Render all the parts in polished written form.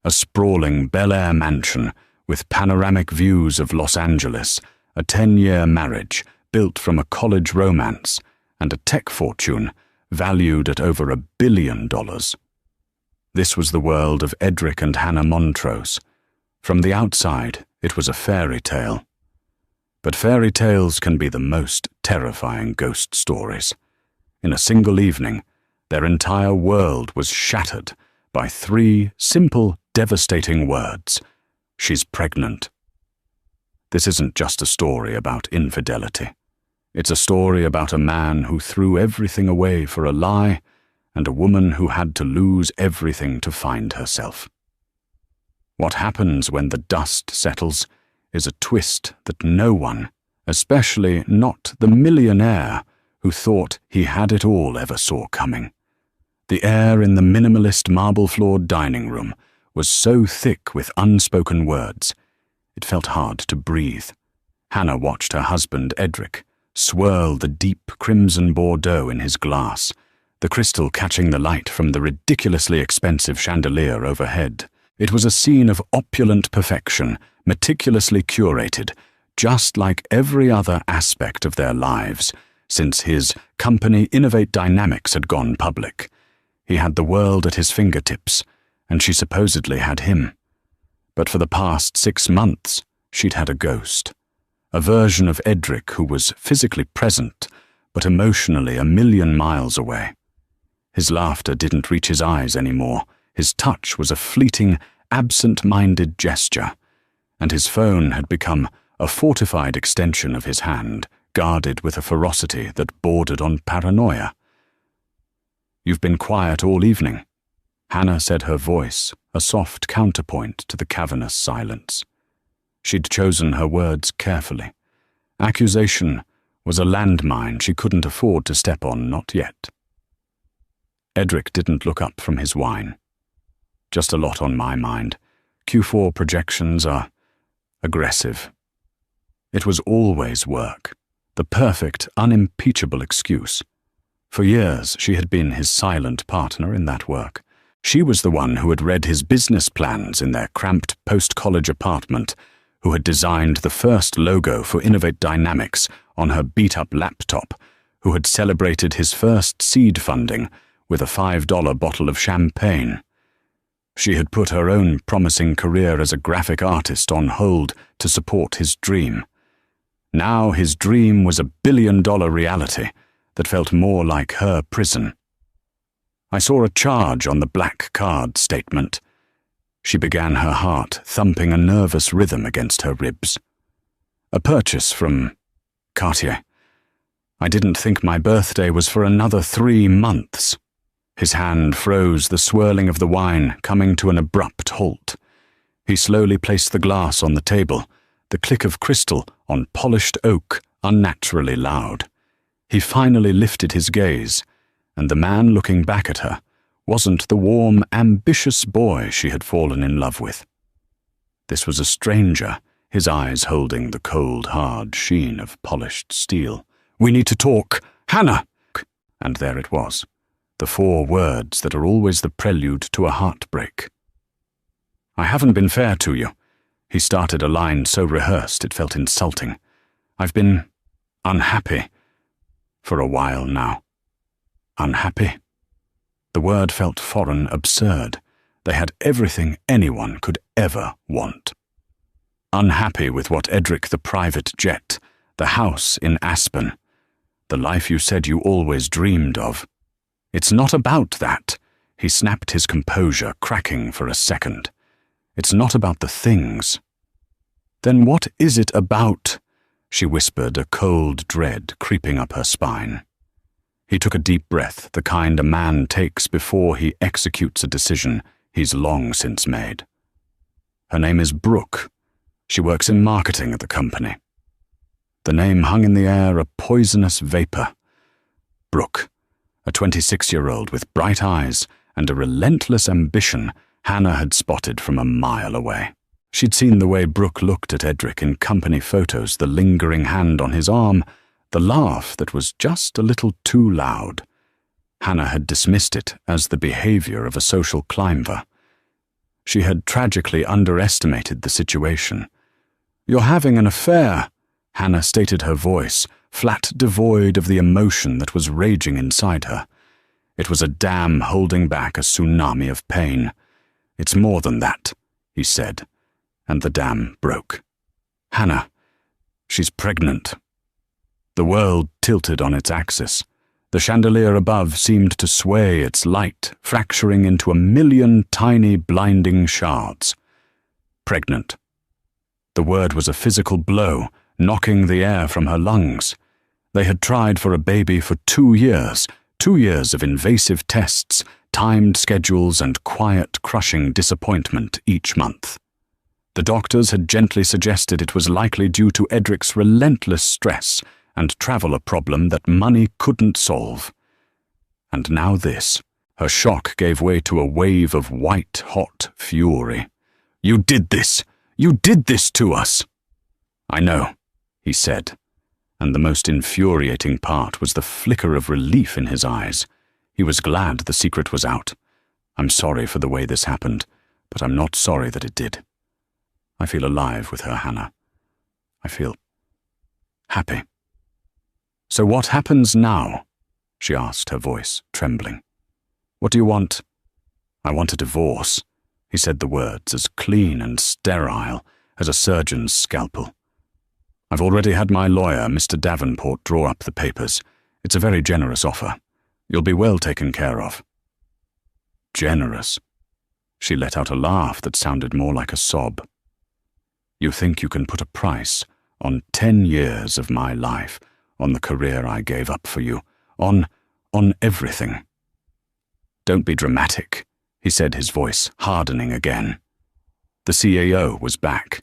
A sprawling Bel Air mansion with panoramic views of Los Angeles, a 10-year marriage built from a college romance, and a tech fortune valued at over $1 billion. This was the world of Edric and Hannah Montrose. From the outside, it was a fairy tale. But fairy tales can be the most terrifying ghost stories. In a single evening, their entire world was shattered by 3 simple, devastating words. She's pregnant. This isn't just a story about infidelity. It's a story about a man who threw everything away for a lie and a woman who had to lose everything to find herself. What happens when the dust settles is a twist that no one, especially not the millionaire who thought he had it all, ever saw coming. The air in the minimalist marble-floored dining room was so thick with unspoken words, it felt hard to breathe. Hannah watched her husband, Edric, swirl the deep crimson Bordeaux in his glass, the crystal catching the light from the ridiculously expensive chandelier overhead. It was a scene of opulent perfection, meticulously curated, just like every other aspect of their lives, since his company Innovate Dynamics had gone public. He had the world at his fingertips, and she supposedly had him. But for the past 6 months, she'd had a ghost. A version of Edric who was physically present, but emotionally 1,000,000 miles away. His laughter didn't reach his eyes anymore. His touch was a fleeting, absent-minded gesture, and his phone had become a fortified extension of his hand, guarded with a ferocity that bordered on paranoia. "You've been quiet all evening," Hannah said, her voice a soft counterpoint to the cavernous silence. She'd chosen her words carefully. Accusation was a landmine she couldn't afford to step on, not yet. Edric didn't look up from his wine. "Just a lot on my mind. Q4 projections are aggressive." It was always work, the perfect, unimpeachable excuse. For years, she had been his silent partner in that work. She was the one who had read his business plans in their cramped post-college apartment, who had designed the first logo for Innovate Dynamics on her beat-up laptop, who had celebrated his first seed funding with a $5 bottle of champagne. She had put her own promising career as a graphic artist on hold to support his dream. Now his dream was $1 billion reality that felt more like her prison. "I saw a charge on the black card statement." She began, her heart thumping a nervous rhythm against her ribs. "A purchase from Cartier. I didn't think my birthday was for another 3 months." His hand froze, the swirling of the wine coming to an abrupt halt. He slowly placed the glass on the table, the click of crystal on polished oak unnaturally loud. He finally lifted his gaze, and the man looking back at her wasn't the warm, ambitious boy she had fallen in love with. This was a stranger, his eyes holding the cold, hard sheen of polished steel. "We need to talk. Hannah!" And there it was, the 4 words that are always the prelude to a heartbreak. "I haven't been fair to you." He started a line so rehearsed it felt insulting. "I've been unhappy for a while now." Unhappy? The word felt foreign, absurd. They had everything anyone could ever want. Unhappy with what Edric, the private jet, the house in Aspen, the life you said you always dreamed of. "It's not about that." He snapped his composure, cracking for a second. "It's not about the things." "Then what is it about?" she whispered, a cold dread creeping up her spine. He took a deep breath, the kind a man takes before he executes a decision he's long since made. "Her name is Brooke. She works in marketing at the company." The name hung in the air, a poisonous vapor. Brooke, a 26-year-old with bright eyes and a relentless ambition Hannah had spotted from a mile away. She'd seen the way Brooke looked at Edric in company photos, the lingering hand on his arm, the laugh that was just a little too loud. Hannah had dismissed it as the behavior of a social climber. She had tragically underestimated the situation. "You're having an affair," Hannah stated, her voice flat, devoid of the emotion that was raging inside her. It was a dam holding back a tsunami of pain. "It's more than that," he said, and the dam broke. "Hannah, she's pregnant." The world tilted on its axis. The chandelier above seemed to sway its light, fracturing into 1,000,000 tiny, blinding shards. Pregnant. The word was a physical blow, knocking the air from her lungs. They had tried for a baby for 2 years, 2 years of invasive tests, timed schedules, and quiet, crushing disappointment each month. The doctors had gently suggested it was likely due to Edric's relentless stress and traveler problem that money couldn't solve. And now this. Her shock gave way to a wave of white-hot fury. "You did this! You did this to us!" "I know," he said, and the most infuriating part was the flicker of relief in his eyes. He was glad the secret was out. "I'm sorry for the way this happened, but I'm not sorry that it did. I feel alive with her, Hannah. I feel happy." "So what happens now?" she asked, her voice trembling. "What do you want?" "I want a divorce," he said, the words as clean and sterile as a surgeon's scalpel. "I've already had my lawyer, Mr. Davenport, draw up the papers. It's a very generous offer. You'll be well taken care of." "Generous?" She let out a laugh that sounded more like a sob. "You think you can put a price on 10 years of my life, on the career I gave up for you, on everything?" "Don't be dramatic," he said, his voice hardening again. The CAO was back.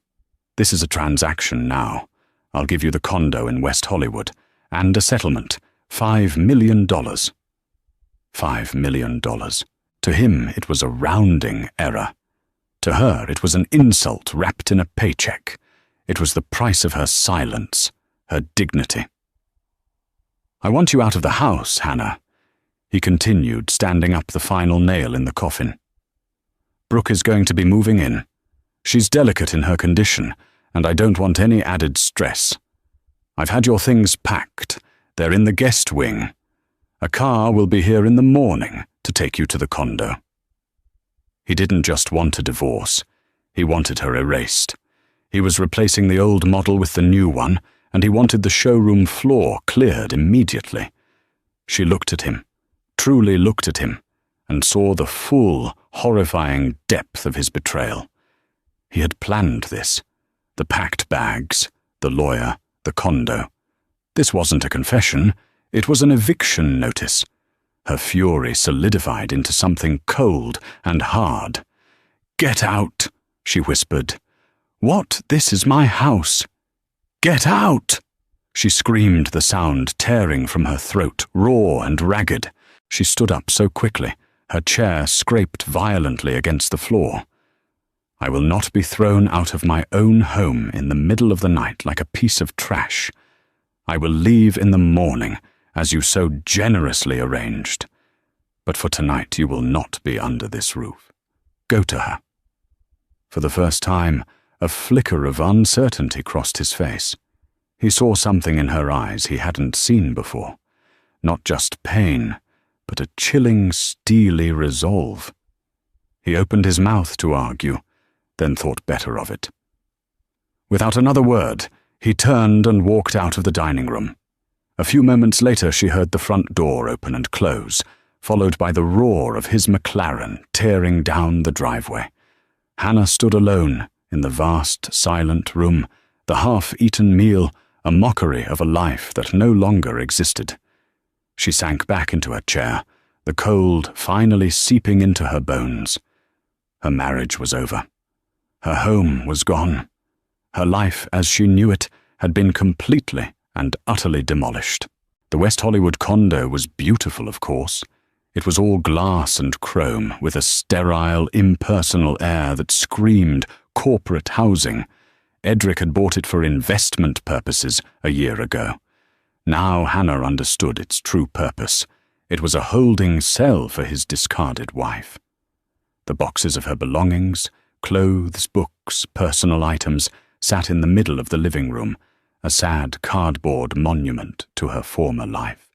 "This is a transaction now. I'll give you the condo in West Hollywood, and a settlement, $5 million. $5 million. To him, it was a rounding error. To her, it was an insult wrapped in a paycheck. It was the price of her silence, her dignity. "I want you out of the house, Hannah," he continued, standing up the final nail in the coffin. "Brooke is going to be moving in. She's delicate in her condition, and I don't want any added stress. I've had your things packed. They're in the guest wing. A car will be here in the morning to take you to the condo." He didn't just want a divorce. He wanted her erased. He was replacing the old model with the new one, and he wanted the showroom floor cleared immediately. She looked at him, truly looked at him, and saw the full, horrifying depth of his betrayal. He had planned this. The packed bags, the lawyer, the condo. This wasn't a confession. It was an eviction notice. Her fury solidified into something cold and hard. "Get out," she whispered. "What? This is my house. Get out!" She screamed, the sound tearing from her throat, raw and ragged. She stood up so quickly, her chair scraped violently against the floor. "I will not be thrown out of my own home in the middle of the night like a piece of trash. I will leave in the morning, as you so generously arranged. But for tonight you will not be under this roof. Go to her." For the first time, a flicker of uncertainty crossed his face. He saw something in her eyes he hadn't seen before. Not just pain, but a chilling, steely resolve. He opened his mouth to argue, then thought better of it. Without another word, he turned and walked out of the dining room. A few moments later she heard the front door open and close, followed by the roar of his McLaren tearing down the driveway. Hannah stood alone in the vast, silent room, the half-eaten meal a mockery of a life that no longer existed. She sank back into her chair, the cold finally seeping into her bones. Her marriage was over. Her home was gone. Her life as she knew it had been completely and utterly demolished. The West Hollywood condo was beautiful, of course. It was all glass and chrome, with a sterile, impersonal air that screamed corporate housing. Edric had bought it for investment purposes a year ago. Now Hannah understood its true purpose. It was a holding cell for his discarded wife. The boxes of her belongings, clothes, books, personal items, sat in the middle of the living room, a sad cardboard monument to her former life.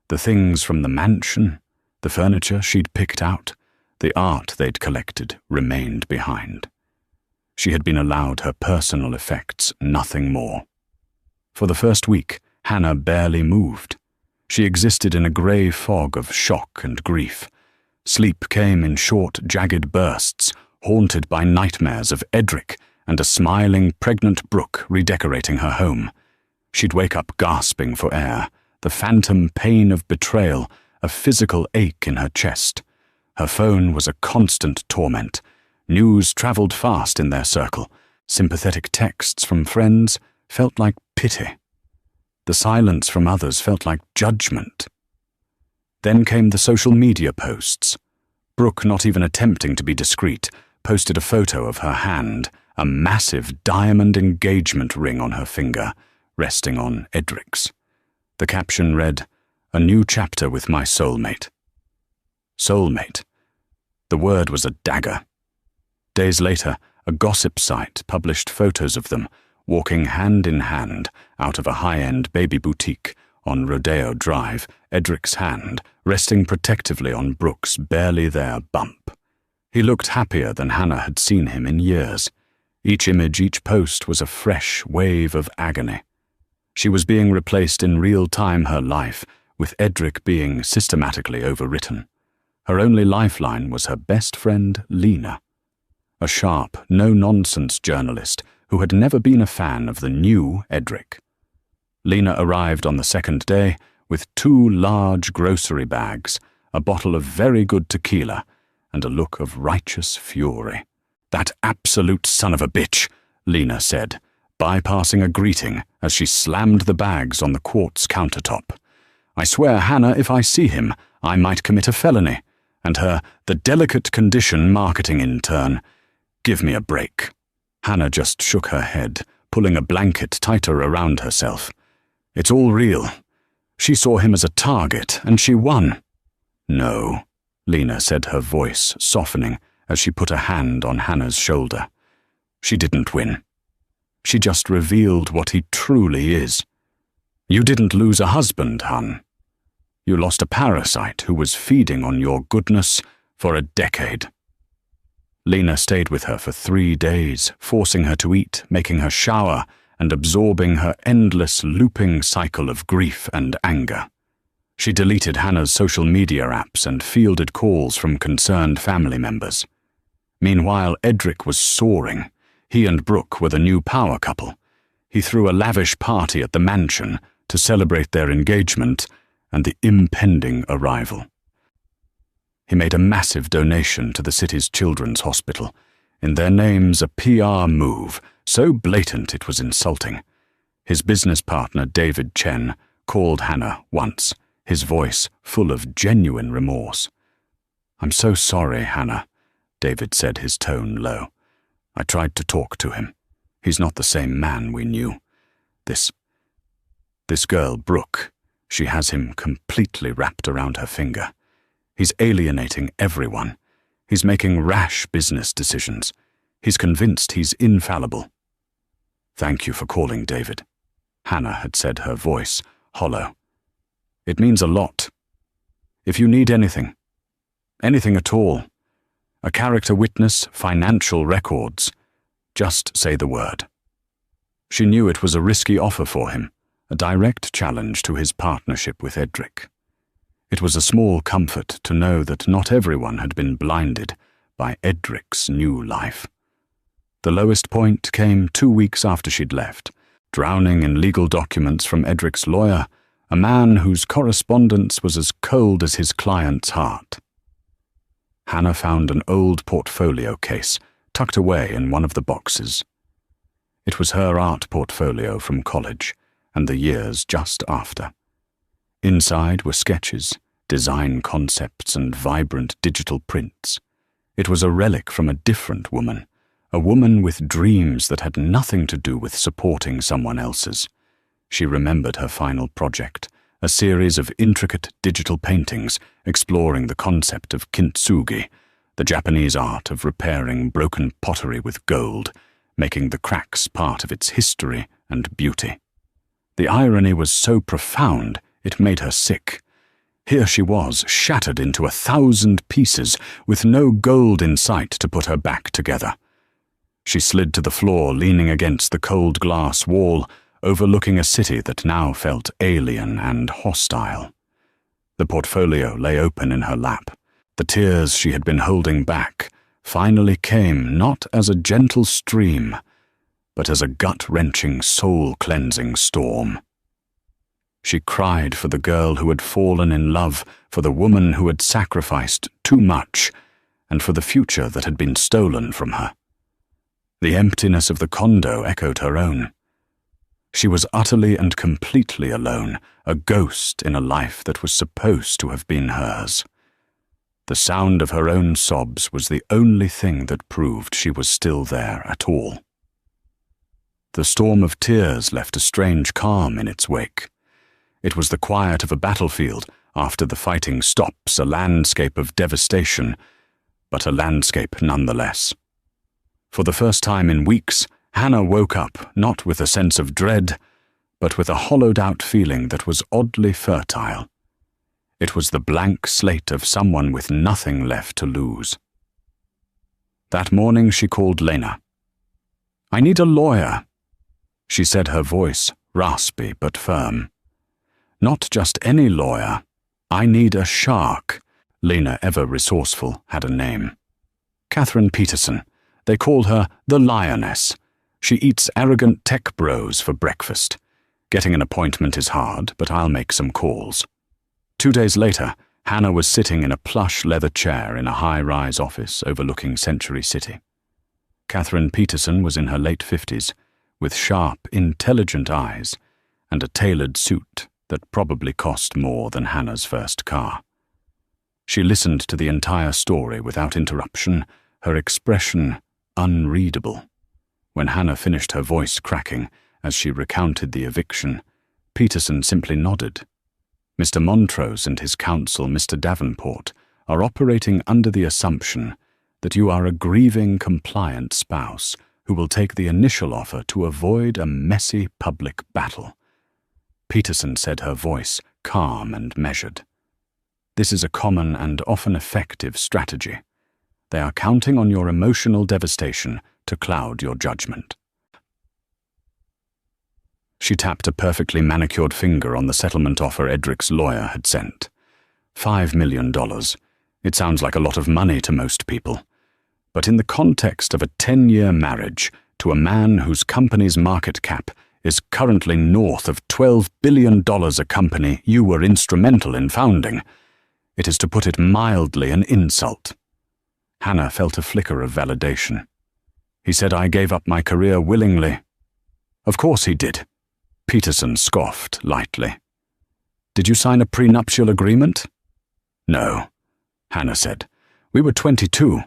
The things from the mansion, the furniture she'd picked out, the art they'd collected remained behind. She had been allowed her personal effects, nothing more. For the first week, Hannah barely moved. She existed in a grey fog of shock and grief. Sleep came in short, jagged bursts, haunted by nightmares of Edric and a smiling, pregnant Brooke redecorating her home. She'd wake up gasping for air, the phantom pain of betrayal, a physical ache in her chest. Her phone was a constant torment. News travelled fast in their circle. Sympathetic texts from friends felt like pity. The silence from others felt like judgment. Then came the social media posts. Brooke, not even attempting to be discreet, posted a photo of her hand, a massive diamond engagement ring on her finger, resting on Edric's. The caption read, "A new chapter with my soulmate." Soulmate. The word was a dagger. Days later, a gossip site published photos of them, walking hand in hand out of a high-end baby boutique on Rodeo Drive, Edric's hand resting protectively on Brooke's barely there bump. He looked happier than Hannah had seen him in years. Each image, each post was a fresh wave of agony. She was being replaced in real time her life, with Edric being systematically overwritten. Her only lifeline was her best friend, Lena, a sharp, no-nonsense journalist who had never been a fan of the new Edric. Lena arrived on the second day with 2 large grocery bags, a bottle of very good tequila, and a look of righteous fury. "That absolute son of a bitch," Lena said, bypassing a greeting as she slammed the bags on the quartz countertop. "I swear, Hannah, if I see him, I might commit a felony." And her "the delicate condition marketing intern." Give me a break. Hannah just shook her head, pulling a blanket tighter around herself. "It's all real. She saw him as a target, and she won." "No," Lena said, her voice softening as she put a hand on Hannah's shoulder. "She didn't win. She just revealed what he truly is. You didn't lose a husband, hun. You lost a parasite who was feeding on your goodness for a decade." Lena stayed with her for 3 days, forcing her to eat, making her shower, and absorbing her endless looping cycle of grief and anger. She deleted Hannah's social media apps and fielded calls from concerned family members. Meanwhile, Edric was soaring. He and Brooke were the new power couple. He threw a lavish party at the mansion to celebrate their engagement and the impending arrival. He made a massive donation to the city's children's hospital, in their names a PR move, so blatant it was insulting. His business partner, David Chen, called Hannah once, his voice full of genuine remorse. "I'm so sorry, Hannah," David said, his tone low. "I tried to talk to him. He's not the same man we knew. This girl, Brooke, she has him completely wrapped around her finger. He's alienating everyone. He's making rash business decisions. He's convinced he's infallible." "Thank you for calling, David," Hannah had said, her voice hollow. "It means a lot. If you need anything at all, a character witness, financial records, just say the word." She knew it was a risky offer for him, a direct challenge to his partnership with Edric. It was a small comfort to know that not everyone had been blinded by Edric's new life. The lowest point came 2 weeks after she'd left, drowning in legal documents from Edric's lawyer, a man whose correspondence was as cold as his client's heart. Hannah found an old portfolio case tucked away in one of the boxes. It was her art portfolio from college and the years just after. Inside were sketches, design concepts, and vibrant digital prints. It was a relic from a different woman, a woman with dreams that had nothing to do with supporting someone else's. She remembered her final project, a series of intricate digital paintings exploring the concept of kintsugi, the Japanese art of repairing broken pottery with gold, making the cracks part of its history and beauty. The irony was so profound it made her sick. Here she was, shattered into 1,000 pieces, with no gold in sight to put her back together. She slid to the floor, leaning against the cold glass wall, overlooking a city that now felt alien and hostile. The portfolio lay open in her lap. The tears she had been holding back finally came not as a gentle stream, but as a gut-wrenching, soul-cleansing storm. She cried for the girl who had fallen in love, for the woman who had sacrificed too much, and for the future that had been stolen from her. The emptiness of the condo echoed her own. She was utterly and completely alone, a ghost in a life that was supposed to have been hers. The sound of her own sobs was the only thing that proved she was still there at all. The storm of tears left a strange calm in its wake. It was the quiet of a battlefield after the fighting stops, a landscape of devastation, but a landscape nonetheless. For the first time in weeks, Hannah woke up not with a sense of dread, but with a hollowed-out feeling that was oddly fertile. It was the blank slate of someone with nothing left to lose. That morning she called Lena. "I need a lawyer," she said, her voice raspy but firm. "Not just any lawyer. I need a shark." Lena, ever resourceful, had a name. Catherine Peterson. They called her the Lioness. She eats arrogant tech bros for breakfast. Getting an appointment is hard, but I'll make some calls. 2 days later, Hannah was sitting in a plush leather chair in a high-rise office overlooking Century City. Catherine Peterson was in her late 50s, with sharp, intelligent eyes and a tailored suit that probably cost more than Hannah's first car. She listened to the entire story without interruption, her expression unreadable. When Hannah finished, her voice cracking as she recounted the eviction, Peterson simply nodded. "Mr. Montrose and his counsel, Mr. Davenport, are operating under the assumption that you are a grieving, compliant spouse who will take the initial offer to avoid a messy public battle." Peterson said, her voice calm and measured. "This is a common and often effective strategy. They are counting on your emotional devastation to cloud your judgment." She tapped a perfectly manicured finger on the settlement offer Edric's lawyer had sent. $5 million. It sounds like a lot of money to most people. But in the context of a 10-year marriage to a man whose company's market cap is currently north of $12 billion, a company you were instrumental in founding, it is, to put it mildly, an insult. Hannah felt a flicker of validation. "He said I gave up my career willingly." "Of course he did." Peterson scoffed lightly. "Did you sign a prenuptial agreement?" "No," Hannah said. "We were 22.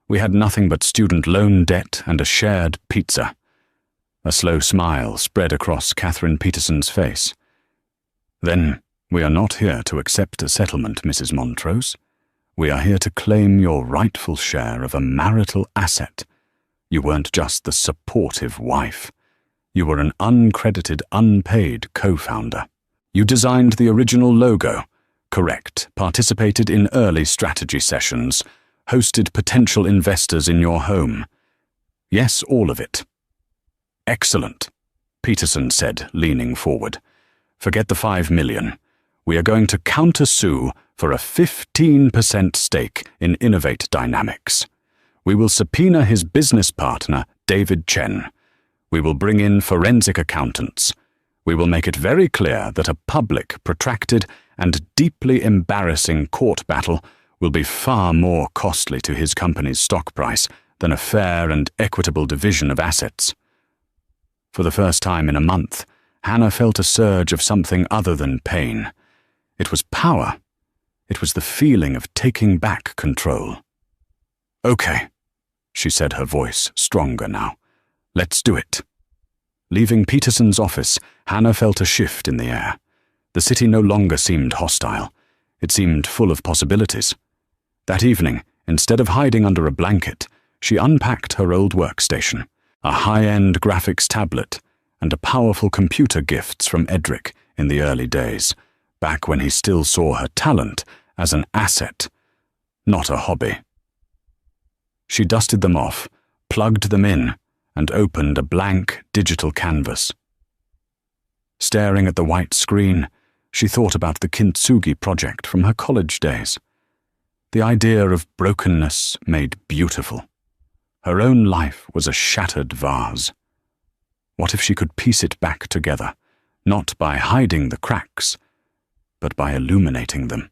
We had nothing but student loan debt and a shared pizza." A slow smile spread across Catherine Peterson's face. "Then we are not here to accept a settlement, Mrs. Montrose. We are here to claim your rightful share of a marital asset. You weren't just the supportive wife. You were an uncredited, unpaid co-founder. You designed the original logo, correct, participated in early strategy sessions, hosted potential investors in your home. Yes, all of it." "Excellent," Peterson said, leaning forward. "Forget the $5 million. We are going to counter-sue for a 15% stake in Innovate Dynamics. We will subpoena his business partner, David Chen. We will bring in forensic accountants. We will make it very clear that a public, protracted, and deeply embarrassing court battle will be far more costly to his company's stock price than a fair and equitable division of assets." For the first time in a month, Hannah felt a surge of something other than pain. It was power. It was the feeling of taking back control. "Okay," she said, her voice stronger now. "Let's do it." Leaving Peterson's office, Hannah felt a shift in the air. The city no longer seemed hostile. It seemed full of possibilities. That evening, Instead of hiding under a blanket, she unpacked her old workstation, a high-end graphics tablet, and a powerful computer gifts from Edric in the early days, back when he still saw her talent as an asset, not a hobby. She dusted them off, plugged them in, and opened a blank digital canvas. Staring at the white screen, she thought about the Kintsugi project from her college days. The idea of brokenness made beautiful. Her own life was a shattered vase. What if she could piece it back together, not by hiding the cracks, but by illuminating them?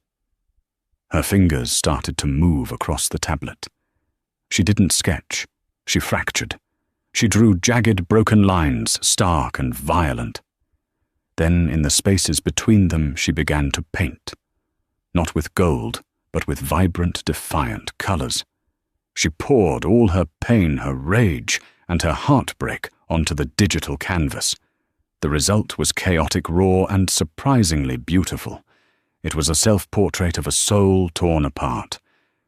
Her fingers started to move across the tablet. She didn't sketch, she fractured. She drew jagged, broken lines, stark and violent. Then, in the spaces between them, she began to paint. Not with gold, but with vibrant, defiant colors. She poured all her pain, her rage, and her heartbreak onto the digital canvas. The result was chaotic, raw, and surprisingly beautiful. It was a self-portrait of a soul torn apart.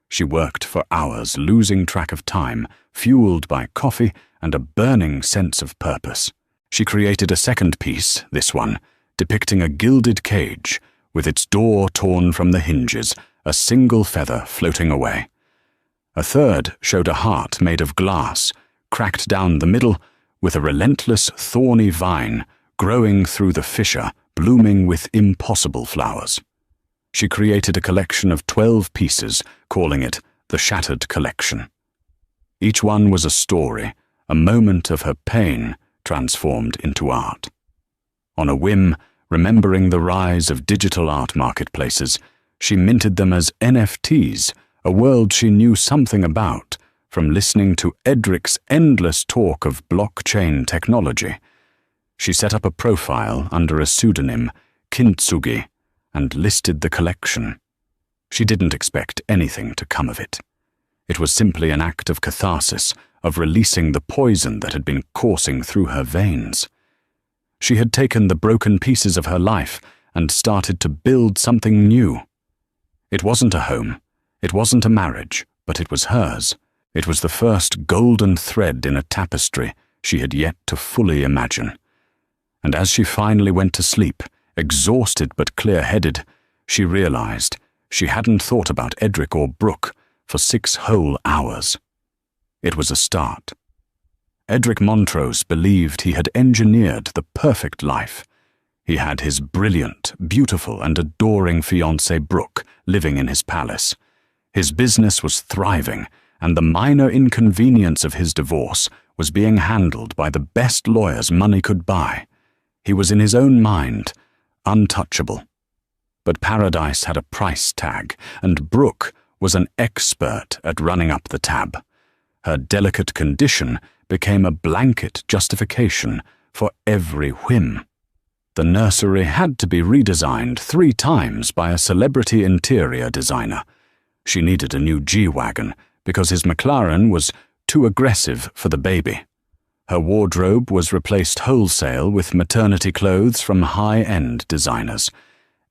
She worked for hours, losing track of time, fueled by coffee and a burning sense of purpose. She created a second piece, this one, depicting a gilded cage, with its door torn from the hinges, a single feather floating away. A third showed a heart made of glass, cracked down the middle, with a relentless, thorny vine growing through the fissure, blooming with impossible flowers. She created a collection of 12 pieces, calling it the Shattered Collection. Each one was a story, a moment of her pain transformed into art. On a whim, remembering the rise of digital art marketplaces, she minted them as NFTs, a world she knew something about from listening to Edric's endless talk of blockchain technology. She set up a profile under a pseudonym, Kintsugi, and listed the collection. She didn't expect anything to come of it. It was simply an act of catharsis, of releasing the poison that had been coursing through her veins. She had taken the broken pieces of her life and started to build something new. It wasn't a home, it wasn't a marriage, but it was hers. It was the first golden thread in a tapestry she had yet to fully imagine. And as she finally went to sleep, exhausted but clear-headed, she realized she hadn't thought about Edric or Brooke for 6 whole hours. It was a start. Edric Montrose believed he had engineered the perfect life. He had his brilliant, beautiful, and adoring fiancée Brooke living in his palace. His business was thriving, and the minor inconvenience of his divorce was being handled by the best lawyers money could buy. He was in his own mind, untouchable. But paradise had a price tag, and Brooke was an expert at running up the tab. Her delicate condition became a blanket justification for every whim. The nursery had to be redesigned 3 times by a celebrity interior designer. She needed a new G-Wagon because his McLaren was too aggressive for the baby. Her wardrobe was replaced wholesale with maternity clothes from high-end designers.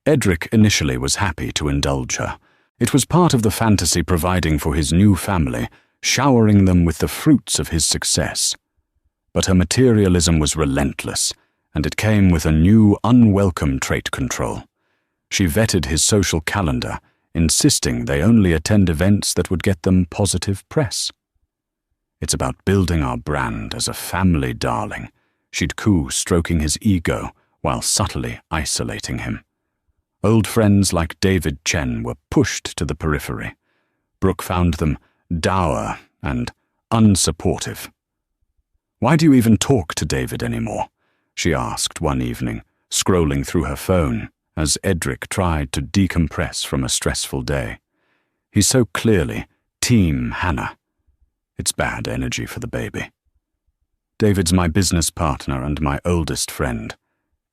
Edric initially was happy to indulge her. It was part of the fantasy providing for his new family, showering them with the fruits of his success. But her materialism was relentless, and it came with a new, unwelcome trait control. She vetted his social calendar, insisting they only attend events that would get them positive press. "It's about building our brand as a family, darling," she'd coo, stroking his ego while subtly isolating him. Old friends like David Chen were pushed to the periphery. Brooke found them dour and unsupportive. "Why do you even talk to David anymore?" she asked one evening, scrolling through her phone as Edric tried to decompress from a stressful day. "He's so clearly Team Hannah. It's bad energy for the baby." "David's my business partner and my oldest friend,"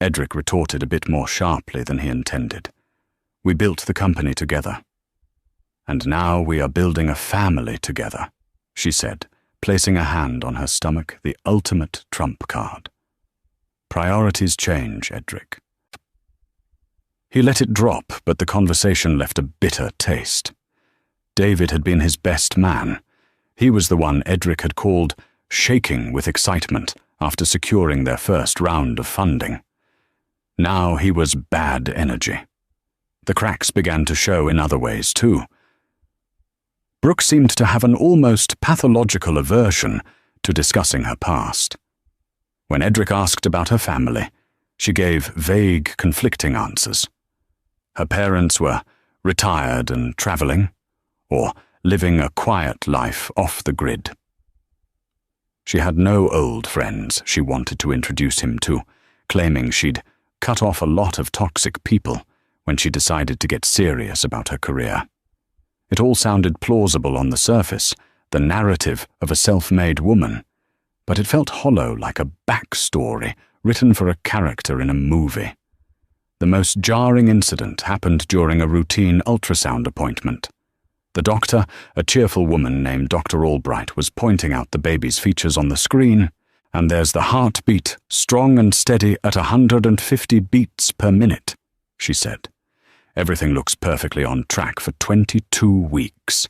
Edric retorted a bit more sharply than he intended. "We built the company together. And now we are building a family together," she said, placing a hand on her stomach, the ultimate trump card. "Priorities change, Edric." He let it drop, but the conversation left a bitter taste. David had been his best man. He was the one Edric had called shaking with excitement after securing their first round of funding. Now he was bad energy. The cracks began to show in other ways too. Brooke seemed to have an almost pathological aversion to discussing her past. When Edric asked about her family, she gave vague, conflicting answers. Her parents were retired and traveling, or living a quiet life off the grid. She had no old friends she wanted to introduce him to, claiming she'd cut off a lot of toxic people when she decided to get serious about her career. It all sounded plausible on the surface, the narrative of a self-made woman, but it felt hollow, like a backstory written for a character in a movie. The most jarring incident happened during a routine ultrasound appointment. The doctor, a cheerful woman named Dr. Albright, was pointing out the baby's features on the screen, and there's the heartbeat, strong and steady at 150 beats per minute, she said. Everything looks perfectly on track for 22 weeks.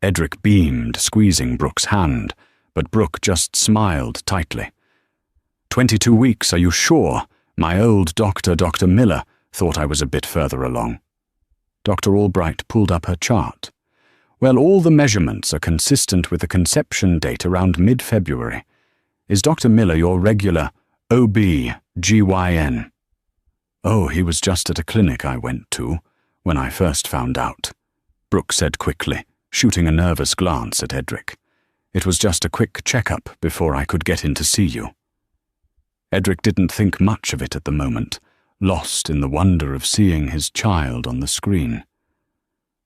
Edric beamed, squeezing Brooke's hand, but Brooke just smiled tightly. 22 weeks, are you sure? My old doctor, Dr. Miller, thought I was a bit further along. Dr. Albright pulled up her chart. Well, all the measurements are consistent with the conception date around mid-February. Is Dr. Miller your regular OB-GYN? Oh, he was just at a clinic I went to when I first found out, Brooke said quickly, shooting a nervous glance at Edric. It was just a quick checkup before I could get in to see you. Edric didn't think much of it at the moment, lost in the wonder of seeing his child on the screen.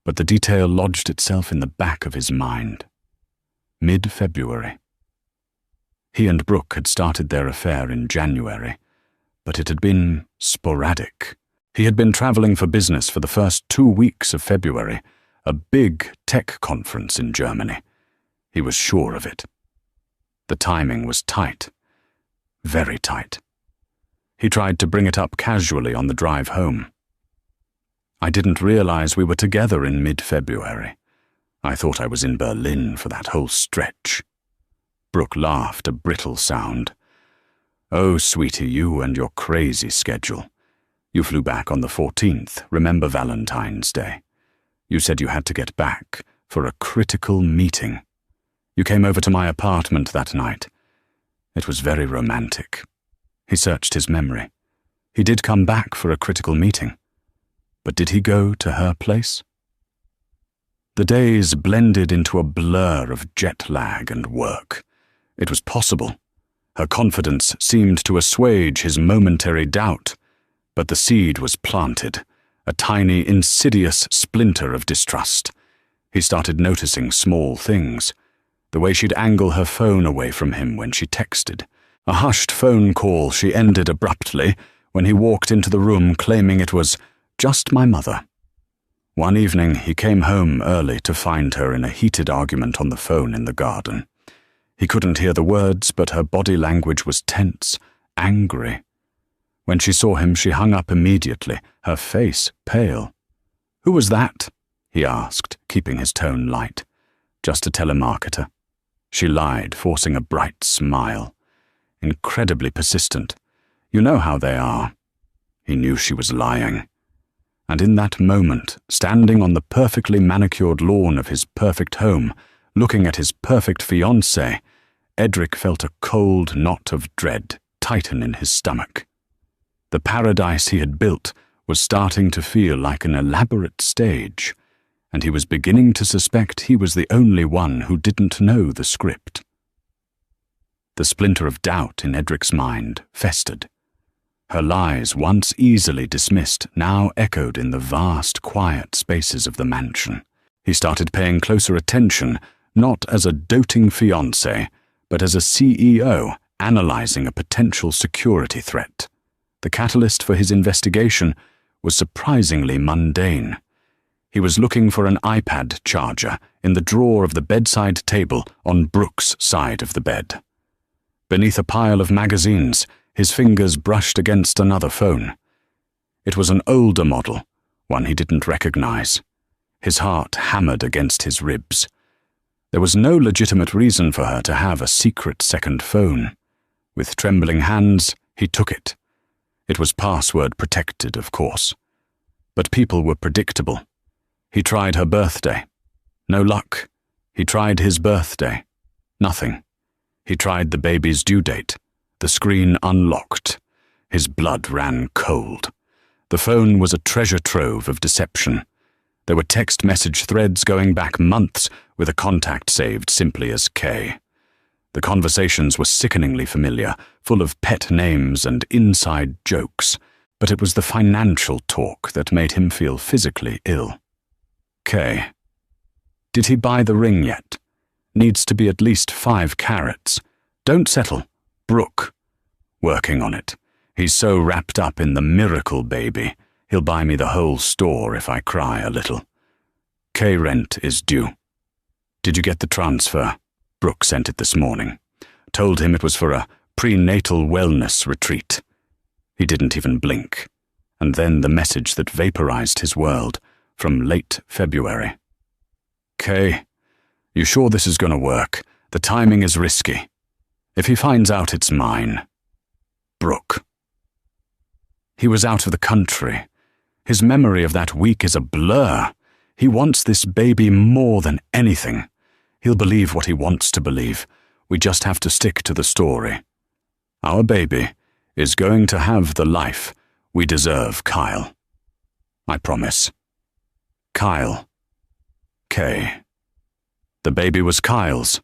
But the detail lodged itself in the back of his mind. Mid-February. He and Brooke had started their affair in January, but it had been sporadic. He had been traveling for business for the first 2 weeks of February, a big tech conference in Germany. He was sure of it. The timing was tight. Very tight. He tried to bring it up casually on the drive home. I didn't realize we were together in mid-February. I thought I was in Berlin for that whole stretch. Brooke laughed, a brittle sound. Oh, sweetie, you and your crazy schedule. You flew back on the 14th, remember Valentine's Day. You said you had to get back for a critical meeting. You came over to my apartment that night. It was very romantic. He searched his memory. He did come back for a critical meeting. But did he go to her place? The days blended into a blur of jet lag and work. It was possible. Her confidence seemed to assuage his momentary doubt, but the seed was planted, a tiny, insidious splinter of distrust. He started noticing small things. The way she'd angle her phone away from him when she texted. A hushed phone call she ended abruptly when he walked into the room claiming it was just my mother. One evening he came home early to find her in a heated argument on the phone in the garden. He couldn't hear the words, but her body language was tense, angry. When she saw him, she hung up immediately, her face pale. "Who was that?" he asked, keeping his tone light. "Just a telemarketer." She lied, forcing a bright smile. Incredibly persistent. "You know how they are." He knew she was lying. And in that moment, standing on the perfectly manicured lawn of his perfect home, looking at his perfect fiancée, Edric felt a cold knot of dread tighten in his stomach. The paradise he had built was starting to feel like an elaborate stage, and he was beginning to suspect he was the only one who didn't know the script. The splinter of doubt in Edric's mind festered. Her lies, once easily dismissed, now echoed in the vast, quiet spaces of the mansion. He started paying closer attention, not as a doting fiancé, but as a CEO analyzing a potential security threat. The catalyst for his investigation was surprisingly mundane. He was looking for an iPad charger in the drawer of the bedside table on Brooke's side of the bed. Beneath a pile of magazines, his fingers brushed against another phone. It was an older model, one he didn't recognize. His heart hammered against his ribs. There was no legitimate reason for her to have a secret second phone. With trembling hands, he took it. It was password protected, of course. But people were predictable. He tried her birthday. No luck. He tried his birthday. Nothing. He tried the baby's due date. The screen unlocked. His blood ran cold. The phone was a treasure trove of deception. There were text message threads going back months with a contact saved simply as K. The conversations were sickeningly familiar, full of pet names and inside jokes, but it was the financial talk that made him feel physically ill. K. Did he buy the ring yet? Needs to be at least 5 carats. Don't settle. Brooke. Working on it. He's so wrapped up in the miracle baby, he'll buy me the whole store if I cry a little. K rent is due. Did you get the transfer? Brooke sent it this morning. Told him it was for a prenatal wellness retreat. He didn't even blink. And then the message that vaporized his world from late February. K, you sure this is going to work? The timing is risky. If he finds out it's mine. Brooke. He was out of the country. His memory of that week is a blur. He wants this baby more than anything. He'll believe what he wants to believe. We just have to stick to the story. Our baby is going to have the life we deserve, Kyle. I promise. Kyle. K. The baby was Kyle's.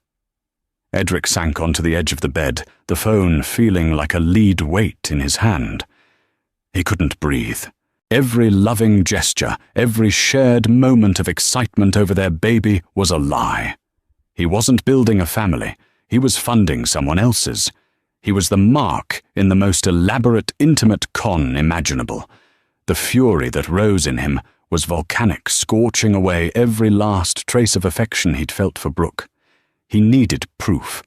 Edric sank onto the edge of the bed, the phone feeling like a lead weight in his hand. He couldn't breathe. Every loving gesture, every shared moment of excitement over their baby was a lie. He wasn't building a family. He was funding someone else's. He was the mark in the most elaborate, intimate con imaginable. The fury that rose in him was volcanic, scorching away every last trace of affection he'd felt for Brooke. He needed proof.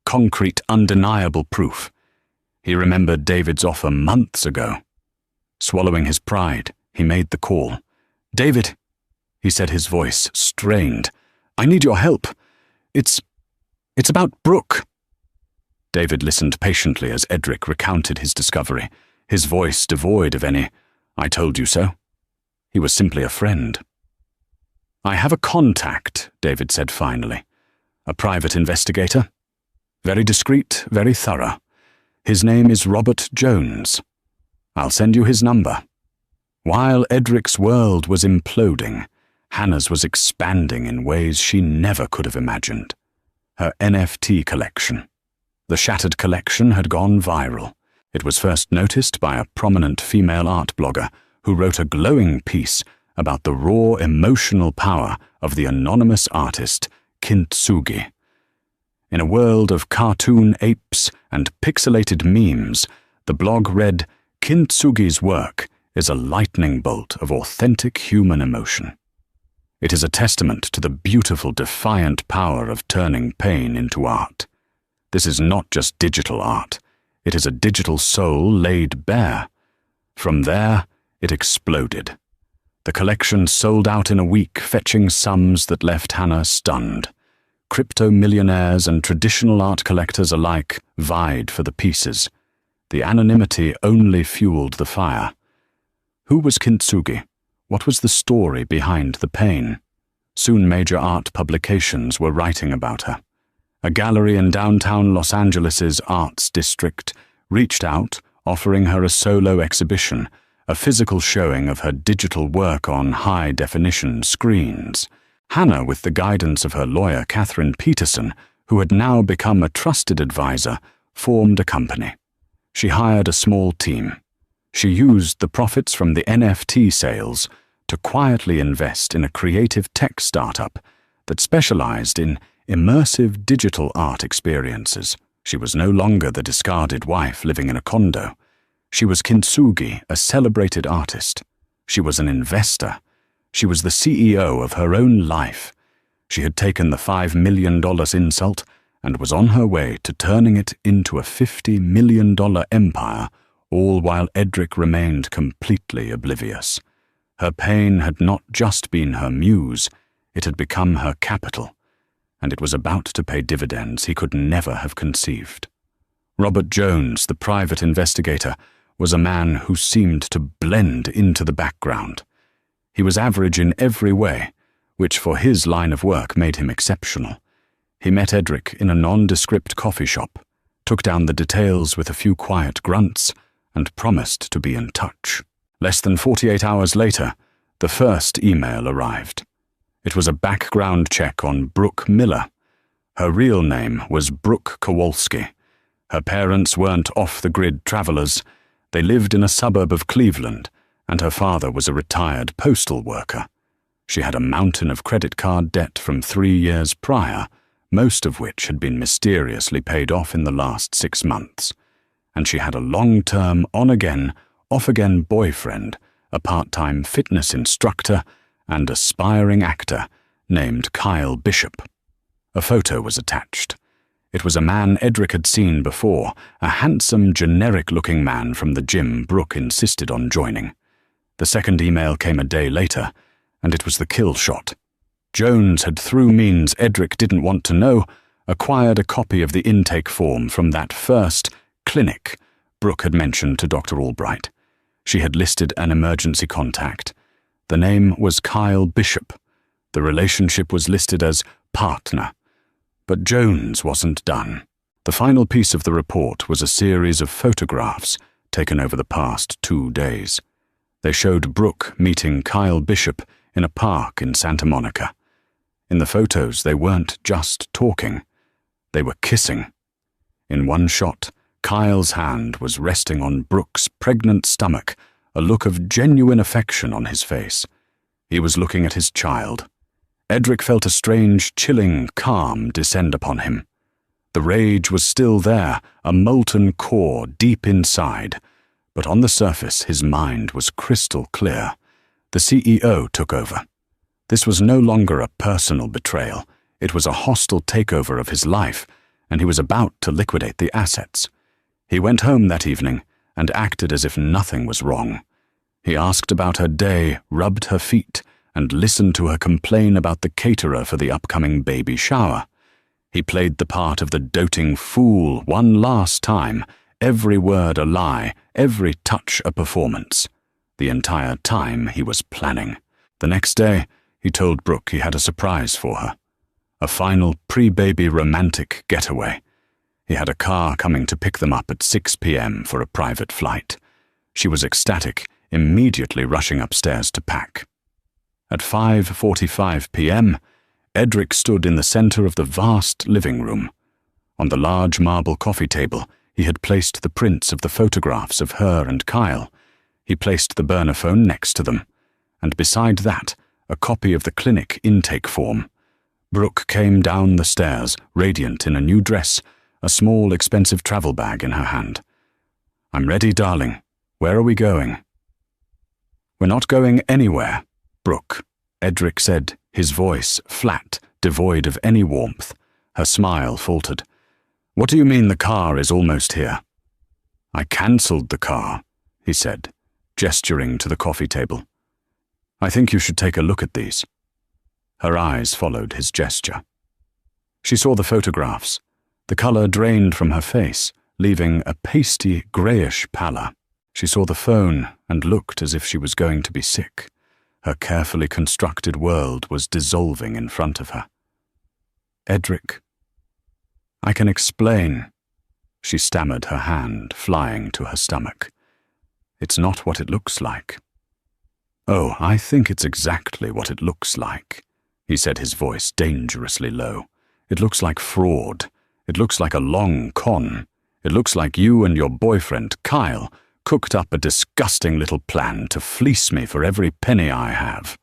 Concrete, undeniable proof. He remembered David's offer months ago. Swallowing his pride, he made the call. David, he said, his voice strained. I need your help. It's about Brooke. David listened patiently as Edric recounted his discovery, his voice devoid of any, I told you so. He was simply a friend. I have a contact, David said finally. A private investigator. Very discreet, very thorough. His name is Robert Jones. I'll send you his number. While Edric's world was imploding, Hannah's was expanding in ways she never could have imagined. Her NFT collection. The shattered collection had gone viral. It was first noticed by a prominent female art blogger who wrote a glowing piece about the raw emotional power of the anonymous artist Kintsugi. In a world of cartoon apes and pixelated memes, the blog read, Kintsugi's work is a lightning bolt of authentic human emotion. It is a testament to the beautiful, defiant power of turning pain into art. This is not just digital art. It is a digital soul laid bare. From there, it exploded. The collection sold out in a week, fetching sums that left Hannah stunned. Crypto millionaires and traditional art collectors alike vied for the pieces. The anonymity only fueled the fire. Who was Kintsugi? What was the story behind the pain? Soon major art publications were writing about her. A gallery in downtown Los Angeles' arts district reached out, offering her a solo exhibition, a physical showing of her digital work on high-definition screens. Hannah, with the guidance of her lawyer Catherine Peterson, who had now become a trusted advisor, formed a company. She hired a small team. She used the profits from the NFT sales to quietly invest in a creative tech startup that specialized in immersive digital art experiences. She was no longer the discarded wife living in a condo. She was Kintsugi, a celebrated artist. She was an investor. She was the CEO of her own life. She had taken the $5 million insult and was on her way to turning it into a $50 million empire, all while Edric remained completely oblivious. Her pain had not just been her muse, it had become her capital, and it was about to pay dividends he could never have conceived. Robert Jones, the private investigator, was a man who seemed to blend into the background. He was average in every way, which for his line of work made him exceptional. He met Edric in a nondescript coffee shop, took down the details with a few quiet grunts, and promised to be in touch. Less than 48 hours later, the first email arrived. It was a background check on Brooke Miller. Her real name was Brooke Kowalski. Her parents weren't off-the-grid travelers. They lived in a suburb of Cleveland, and her father was a retired postal worker. She had a mountain of credit card debt from 3 years prior, most of which had been mysteriously paid off in the last 6 months. And she had a long-term, on-again, off-again boyfriend, a part-time fitness instructor, and aspiring actor named Kyle Bishop. A photo was attached. It was a man Edric had seen before, a handsome, generic-looking man from the gym Brooke insisted on joining. The second email came a day later, and it was the kill shot. Jones had, through means Edric didn't want to know, acquired a copy of the intake form from that first clinic Brooke had mentioned to Dr. Albright. She had listed an emergency contact. The name was Kyle Bishop. The relationship was listed as partner. But Jones wasn't done. The final piece of the report was a series of photographs taken over the past 2 days. They showed Brooke meeting Kyle Bishop in a park in Santa Monica. In the photos, they weren't just talking. They were kissing. In one shot, Kyle's hand was resting on Brooke's pregnant stomach, a look of genuine affection on his face. He was looking at his child. Edric felt a strange, chilling calm descend upon him. The rage was still there, a molten core deep inside, but on the surface his mind was crystal clear. The CEO took over. This was no longer a personal betrayal. It was a hostile takeover of his life, and he was about to liquidate the assets. He went home that evening and acted as if nothing was wrong. He asked about her day, rubbed her feet, and listened to her complain about the caterer for the upcoming baby shower. He played the part of the doting fool one last time, every word a lie, every touch a performance. The entire time he was planning. The next day, he told Brooke he had a surprise for her. A final pre-baby romantic getaway. He had a car coming to pick them up at 6 p.m. for a private flight. She was ecstatic, immediately rushing upstairs to pack. At 5:45 p.m., Edric stood in the center of the vast living room. On the large marble coffee table, he had placed the prints of the photographs of her and Kyle. He placed the burner phone next to them, and beside that, a copy of the clinic intake form. Brooke came down the stairs, radiant in a new dress, a small, expensive travel bag in her hand. "I'm ready, darling. Where are we going?" "We're not going anywhere, Brooke," Edric said, his voice flat, devoid of any warmth. Her smile faltered. "What do you mean the car is almost here?" "I cancelled the car," he said, gesturing to the coffee table. "I think you should take a look at these." Her eyes followed his gesture. She saw the photographs. The color drained from her face, leaving a pasty, grayish pallor. She saw the phone and looked as if she was going to be sick. Her carefully constructed world was dissolving in front of her. "Edric, I can explain," she stammered, her hand flying to her stomach. "It's not what it looks like." "Oh, I think it's exactly what it looks like," he said, his voice dangerously low. "It looks like fraud. It looks like a long con. It looks like you and your boyfriend, Kyle, cooked up a disgusting little plan to fleece me for every penny I have.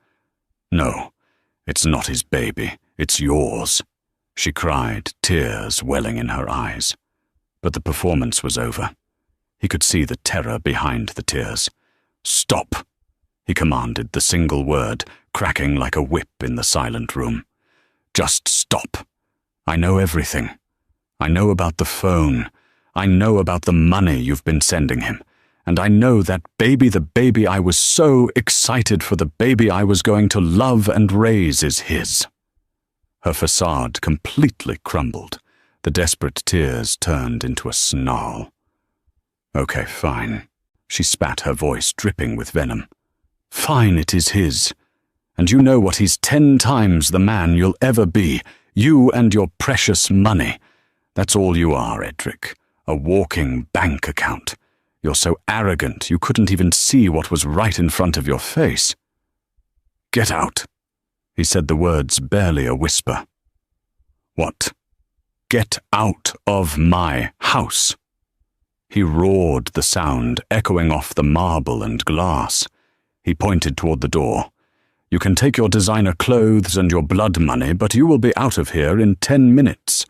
No, it's not his baby, it's yours," she cried, tears welling in her eyes. But the performance was over. He could see the terror behind the tears. "Stop," he commanded, the single word cracking like a whip in the silent room. "Just stop. I know everything. I know about the phone. I know about the money you've been sending him. And I know that baby, the baby I was so excited for, the baby I was going to love and raise, is his. Her facade completely crumbled. The desperate tears turned into a snarl. Okay, fine. She spat, her voice dripping with venom. Fine, it is his. And you know what? He's 10 times the man you'll ever be. You and your precious money. That's all you are, Edric. A walking bank account. You're so arrogant you couldn't even see what was right in front of your face. Get out. He said the words barely a whisper. What? Get out of my house. He roared, the sound echoing off the marble and glass. He pointed toward the door. You can take your designer clothes and your blood money, but you will be out of here in 10 minutes.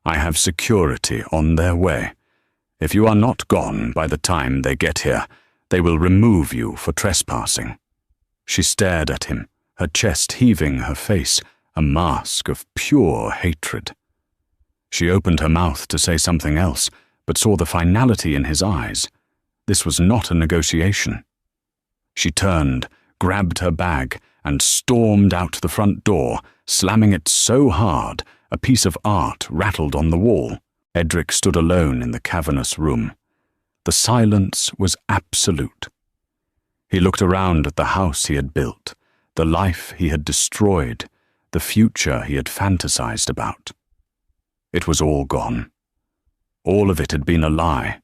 I have security on their way. If you are not gone by the time they get here, they will remove you for trespassing. She stared at him, her chest heaving, her face a mask of pure hatred. She opened her mouth to say something else, but saw the finality in his eyes. This was not a negotiation. She turned, grabbed her bag, and stormed out the front door, slamming it so hard a piece of art rattled on the wall. Edric stood alone in the cavernous room. The silence was absolute. He looked around at the house he had built, the life he had destroyed, the future he had fantasized about. It was all gone. All of it had been a lie.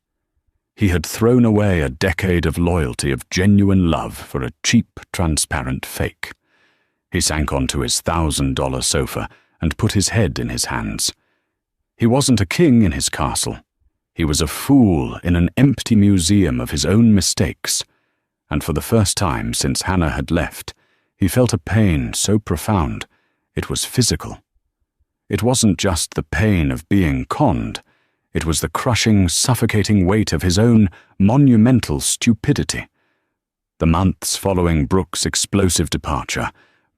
He had thrown away a decade of loyalty, of genuine love, for a cheap, transparent fake. He sank onto his $1,000 sofa and put his head in his hands. He wasn't a king in his castle. He was a fool in an empty museum of his own mistakes. And for the first time since Hannah had left, he felt a pain so profound it was physical. It wasn't just the pain of being conned. It was the crushing, suffocating weight of his own monumental stupidity. The months following Brooke's explosive departure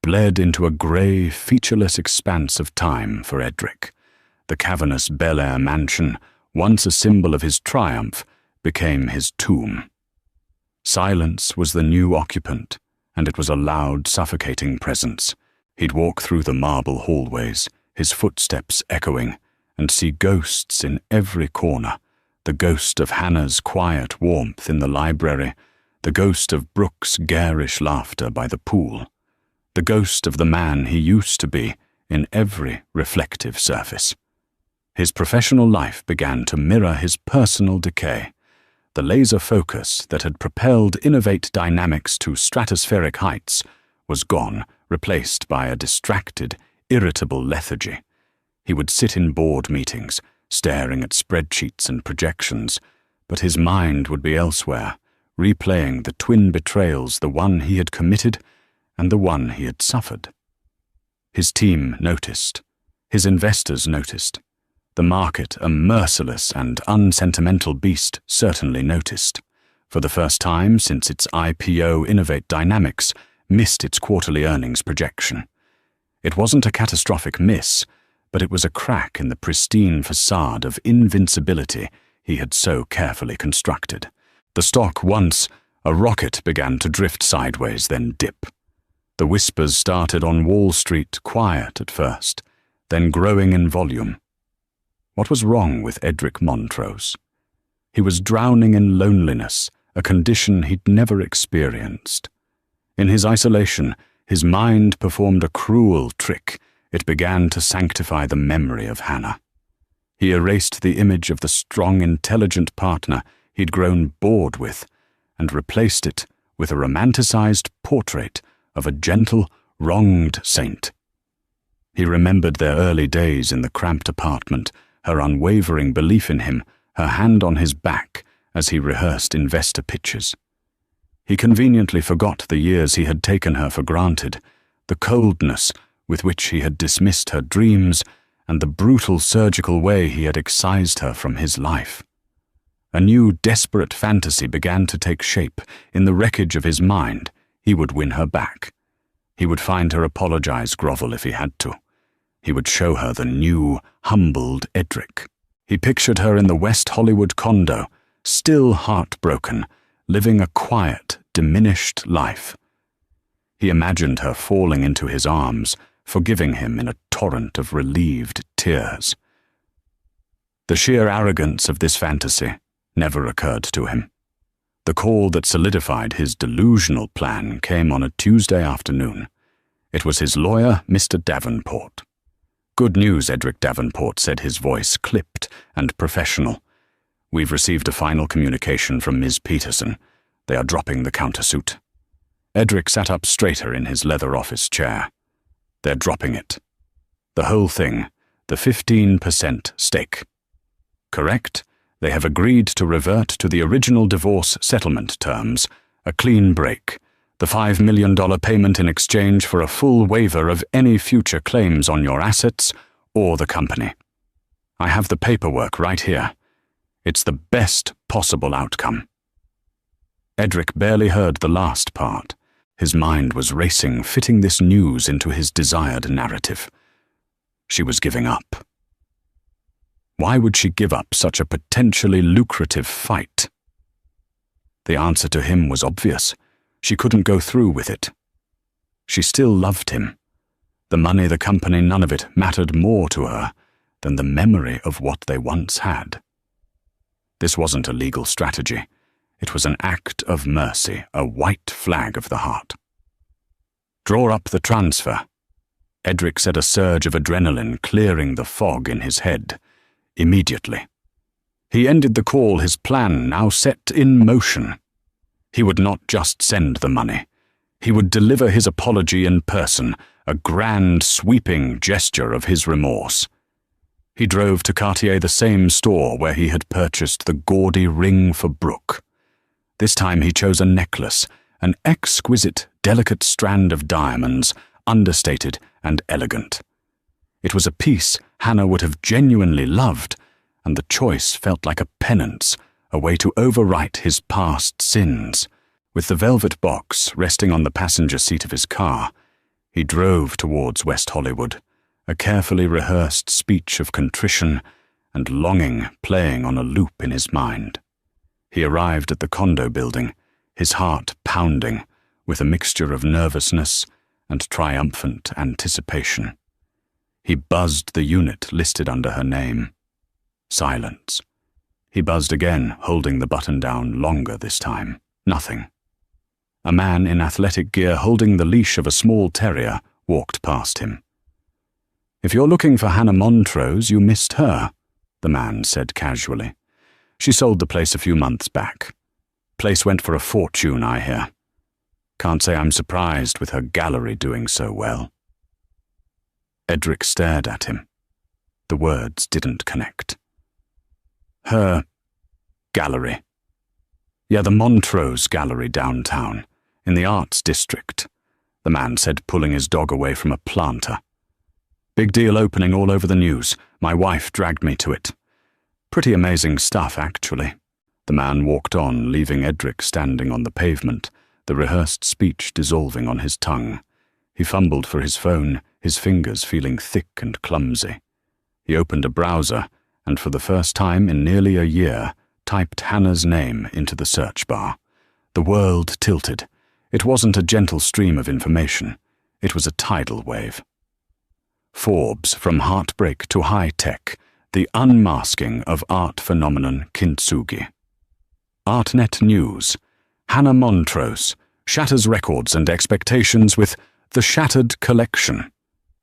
bled into a grey, featureless expanse of time for Edric. The cavernous Bel Air mansion, once a symbol of his triumph, became his tomb. Silence was the new occupant, and it was a loud, suffocating presence. He'd walk through the marble hallways, his footsteps echoing, and see ghosts in every corner. The ghost of Hannah's quiet warmth in the library, the ghost of Brooke's garish laughter by the pool, the ghost of the man he used to be in every reflective surface. His professional life began to mirror his personal decay. The laser focus that had propelled Innovate Dynamics to stratospheric heights was gone, replaced by a distracted, irritable lethargy. He would sit in board meetings, staring at spreadsheets and projections, but his mind would be elsewhere, replaying the twin betrayals, the one he had committed and the one he had suffered. His team noticed. His investors noticed. The market, a merciless and unsentimental beast, certainly noticed. For the first time since its IPO, Innovate Dynamics missed its quarterly earnings projection. It wasn't a catastrophic miss, but it was a crack in the pristine facade of invincibility he had so carefully constructed. The stock, once a rocket, began to drift sideways, then dip. The whispers started on Wall Street, quiet at first, then growing in volume. What was wrong with Edric Montrose? He was drowning in loneliness, a condition he'd never experienced. In his isolation, his mind performed a cruel trick. It began to sanctify the memory of Hannah. He erased the image of the strong, intelligent partner he'd grown bored with, and replaced it with a romanticized portrait of a gentle, wronged saint. He remembered their early days in the cramped apartment, her unwavering belief in him, her hand on his back as he rehearsed investor pitches. He conveniently forgot the years he had taken her for granted, the coldness with which he had dismissed her dreams, and the brutal surgical way he had excised her from his life. A new desperate fantasy began to take shape in the wreckage of his mind. He would win her back. He would find her, apologize, grovel if he had to. He would show her the new, humbled Edric. He pictured her in the West Hollywood condo, still heartbroken, living a quiet, diminished life. He imagined her falling into his arms, forgiving him in a torrent of relieved tears. The sheer arrogance of this fantasy never occurred to him. The call that solidified his delusional plan came on a Tuesday afternoon. It was his lawyer, Mr. Davenport. "Good news, Edric Davenport," said his voice, clipped and professional. "We've received a final communication from Ms. Peterson. They are dropping the countersuit." Edric sat up straighter in his leather office chair. "They're dropping it. The whole thing, the 15% stake." "Correct. They have agreed to revert to the original divorce settlement terms, a clean break, the $5 million payment in exchange for a full waiver of any future claims on your assets or the company. I have the paperwork right here. It's the best possible outcome." Edric barely heard the last part. His mind was racing, fitting this news into his desired narrative. She was giving up. Why would she give up such a potentially lucrative fight? The answer to him was obvious. She couldn't go through with it. She still loved him. The money, the company, none of it mattered more to her than the memory of what they once had. This wasn't a legal strategy. It was an act of mercy, a white flag of the heart. "Draw up the transfer." Edric said, a surge of adrenaline clearing the fog in his head. Immediately. He ended the call, his plan now set in motion. He would not just send the money. He would deliver his apology in person, a grand, sweeping gesture of his remorse. He drove to Cartier, the same store where he had purchased the gaudy ring for Brooke. This time he chose a necklace, an exquisite, delicate strand of diamonds, understated and elegant. It was a piece Hannah would have genuinely loved, and the choice felt like a penance, a way to overwrite his past sins. With the velvet box resting on the passenger seat of his car, he drove towards West Hollywood, a carefully rehearsed speech of contrition and longing playing on a loop in his mind. He arrived at the condo building, his heart pounding, with a mixture of nervousness and triumphant anticipation. He buzzed the unit listed under her name. Silence. He buzzed again, holding the button down longer this time. Nothing. A man in athletic gear holding the leash of a small terrier walked past him. "If you're looking for Hannah Montrose, you missed her," the man said casually. "She sold the place a few months back. Place went for a fortune, I hear. Can't say I'm surprised with her gallery doing so well." Edric stared at him. The words didn't connect. "Her gallery. Yeah, the Montrose Gallery downtown, in the Arts District," the man said, pulling his dog away from a planter. "Big deal opening all over the news. My wife dragged me to it. Pretty amazing stuff, actually." The man walked on, leaving Edric standing on the pavement, the rehearsed speech dissolving on his tongue. He fumbled for his phone, his fingers feeling thick and clumsy. He opened a browser, and for the first time in nearly a year, typed Hannah's name into the search bar. The world tilted. It wasn't a gentle stream of information. It was a tidal wave. Forbes, from heartbreak to high-tech, the unmasking of art phenomenon kintsugi. ArtNet News. Hannah Montrose shatters records and expectations with The Shattered Collection.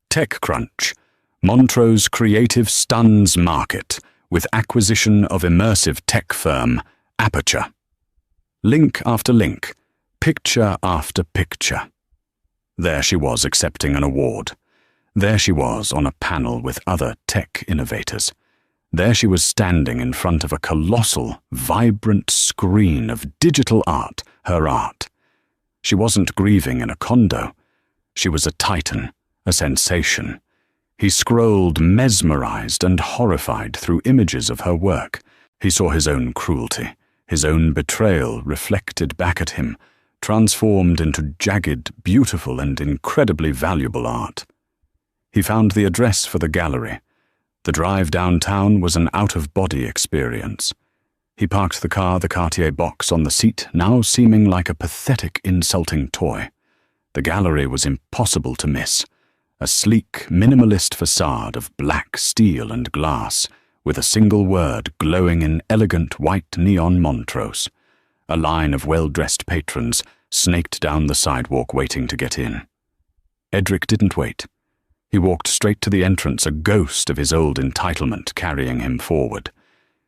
TechCrunch. Montrose creative stuns market with acquisition of immersive tech firm Aperture. Link after link, picture after picture. There she was accepting an award. There she was on a panel with other tech innovators. There she was standing in front of a colossal, vibrant screen of digital art, her art. She wasn't grieving in a condo. She was a titan, a sensation. He scrolled mesmerized and horrified through images of her work. He saw his own cruelty, his own betrayal reflected back at him, transformed into jagged, beautiful, and incredibly valuable art. He found the address for the gallery. The drive downtown was an out-of-body experience. He parked the car, the Cartier box on the seat, now seeming like a pathetic, insulting toy. The gallery was impossible to miss. A sleek, minimalist facade of black steel and glass, with a single word glowing in elegant white neon Montrose. A line of well-dressed patrons snaked down the sidewalk waiting to get in. Edric didn't wait. He walked straight to the entrance, a ghost of his old entitlement carrying him forward.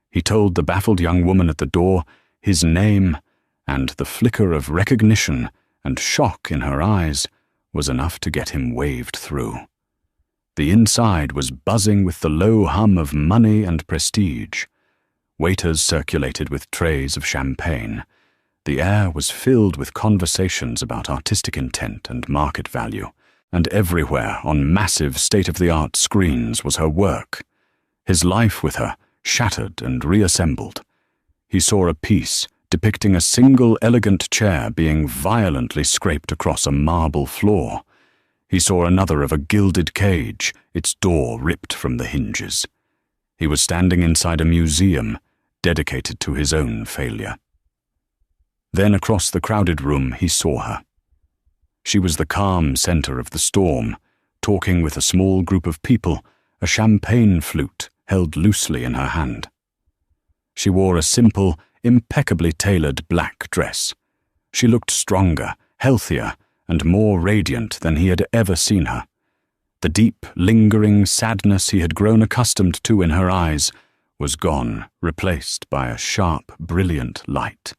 He told the baffled young woman at the door his name, and the flicker of recognition and shock in her eyes was enough to get him waved through. The inside was buzzing with the low hum of money and prestige. Waiters circulated with trays of champagne. The air was filled with conversations about artistic intent and market value, and everywhere on massive state-of-the-art screens was her work. His life with her, shattered and reassembled. He saw a piece depicting a single elegant chair being violently scraped across a marble floor. He saw another of a gilded cage, its door ripped from the hinges. He was standing inside a museum dedicated to his own failure. Then across the crowded room he saw her. She was the calm center of the storm, talking with a small group of people, a champagne flute held loosely in her hand. She wore a simple, impeccably tailored black dress. She looked stronger, healthier, and more radiant than he had ever seen her. The deep, lingering sadness he had grown accustomed to in her eyes was gone, replaced by a sharp, brilliant light.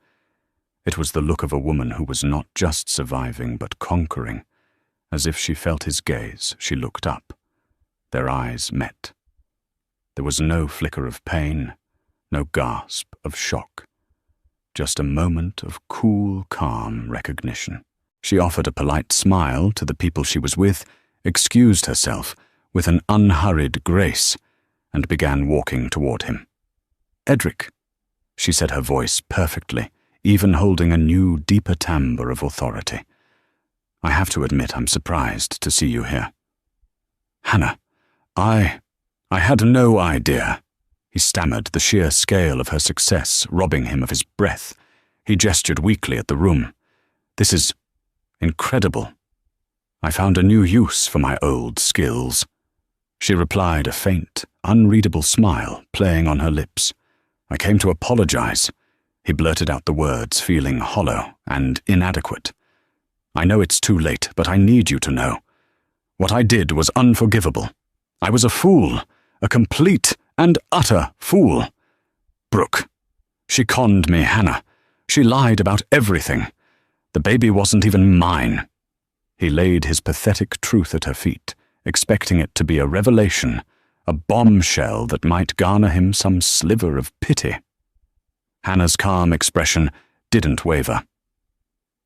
It was the look of a woman who was not just surviving but conquering. As if she felt his gaze, she looked up. Their eyes met. There was no flicker of pain, no gasp of shock. Just a moment of cool, calm recognition. She offered a polite smile to the people she was with, excused herself with an unhurried grace, and began walking toward him. "Edric," she said, her voice perfectly, even holding a new, deeper timbre of authority. "I have to admit I'm surprised to see you here." "Hannah, I had no idea." He stammered, the sheer scale of her success robbing him of his breath. He gestured weakly at the room. "This is incredible. I found a new use for my old skills." She replied, a faint, unreadable smile playing on her lips. "I came to apologize." He blurted out the words, feeling hollow and inadequate. "I know it's too late, but I need you to know. What I did was unforgivable. I was a fool, a complete and utter fool. Brooke. She conned me, Hannah. She lied about everything. The baby wasn't even mine." He laid his pathetic truth at her feet, expecting it to be a revelation, a bombshell that might garner him some sliver of pity. Hannah's calm expression didn't waver.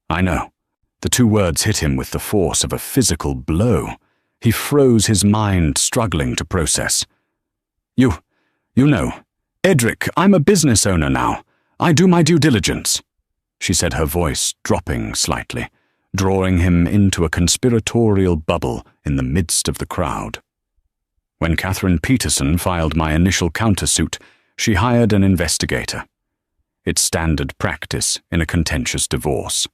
"I know." The two words hit him with the force of a physical blow. He froze, his mind struggling to process. You know, Edric, I'm a business owner now. I do my due diligence," she said, her voice dropping slightly, drawing him into a conspiratorial bubble in the midst of the crowd. "When Catherine Peterson filed my initial countersuit, she hired an investigator. It's standard practice in a contentious divorce.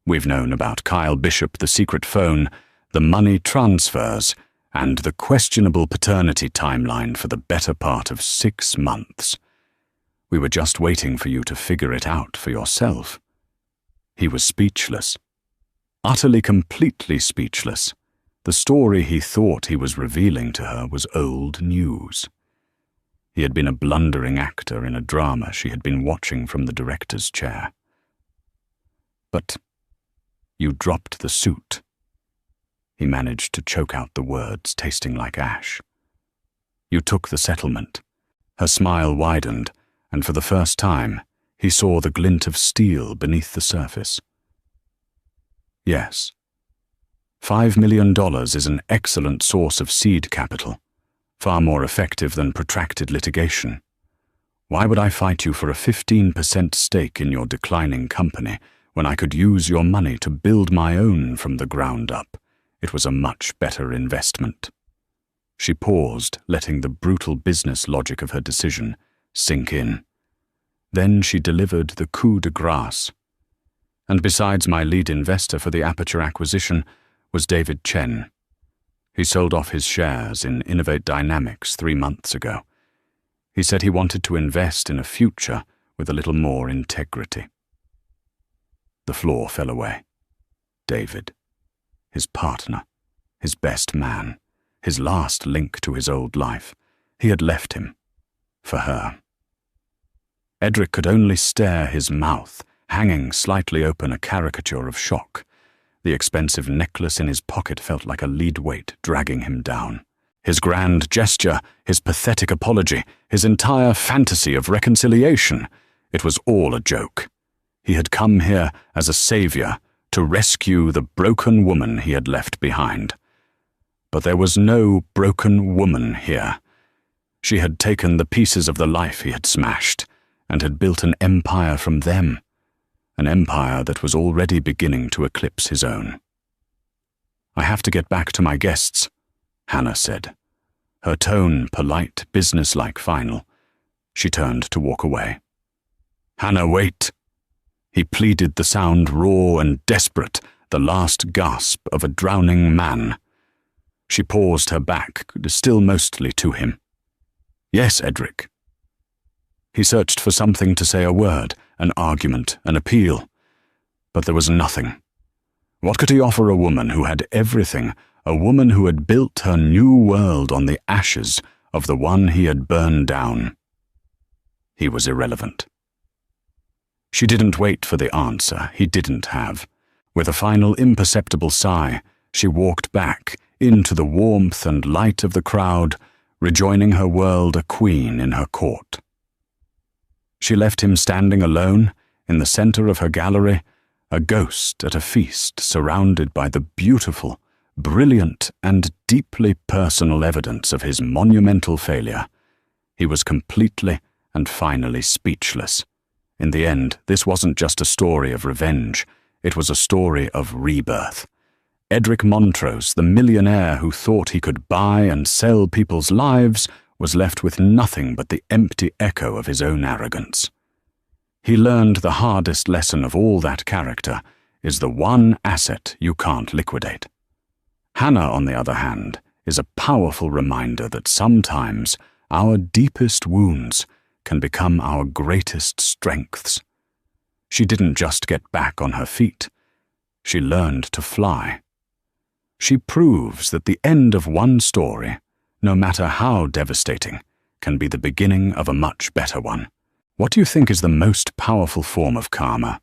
We've known about Kyle Bishop, the secret phone, the money transfers, and the questionable paternity timeline for the better part of 6 months. We were just waiting for you to figure it out for yourself." He was speechless. Utterly, completely speechless. The story he thought he was revealing to her was old news. He had been a blundering actor in a drama she had been watching from the director's chair. "But you dropped the suit." He managed to choke out the words, tasting like ash. "You took the settlement." Her smile widened, and for the first time, he saw the glint of steel beneath the surface. "Yes. $5 million is an excellent source of seed capital, far more effective than protracted litigation. Why would I fight you for a 15% stake in your declining company when I could use your money to build my own from the ground up? It was a much better investment." She paused, letting the brutal business logic of her decision sink in. Then she delivered the coup de grace. And besides my lead investor for the Aperture acquisition was David Chen. He sold off his shares in Innovate Dynamics 3 months ago. He said he wanted to invest in a future with a little more integrity. The floor fell away. David, his partner, his best man, his last link to his old life. He had left him. For her. Edric could only stare, his mouth hanging slightly open, a caricature of shock. The expensive necklace in his pocket felt like a lead weight dragging him down. His grand gesture, his pathetic apology, his entire fantasy of reconciliation, it was all a joke. He had come here as a savior to rescue the broken woman he had left behind. But there was no broken woman here. She had taken the pieces of the life he had smashed and had built an empire from them, an empire that was already beginning to eclipse his own. "I have to get back to my guests," Hannah said, her tone polite, businesslike final. She turned to walk away. "Hannah, wait!" He pleaded, the sound raw and desperate, the last gasp of a drowning man. She paused, her back still mostly to him. "Yes, Edric." He searched for something to say, a word, an argument, an appeal. But there was nothing. What could he offer a woman who had everything, a woman who had built her new world on the ashes of the one he had burned down? He was irrelevant. She didn't wait for the answer he didn't have. With a final imperceptible sigh, she walked back into the warmth and light of the crowd, rejoining her world a queen in her court. She left him standing alone in the center of her gallery, a ghost at a feast surrounded by the beautiful, brilliant, and deeply personal evidence of his monumental failure. He was completely and finally speechless. In the end, this wasn't just a story of revenge, it was a story of rebirth. Edric Montrose, the millionaire who thought he could buy and sell people's lives, was left with nothing but the empty echo of his own arrogance. He learned the hardest lesson of all that character is the one asset you can't liquidate. Hannah, on the other hand, is a powerful reminder that sometimes our deepest wounds can become our greatest strengths. She didn't just get back on her feet. She learned to fly. She proves that the end of one story, no matter how devastating, can be the beginning of a much better one. What do you think is the most powerful form of karma?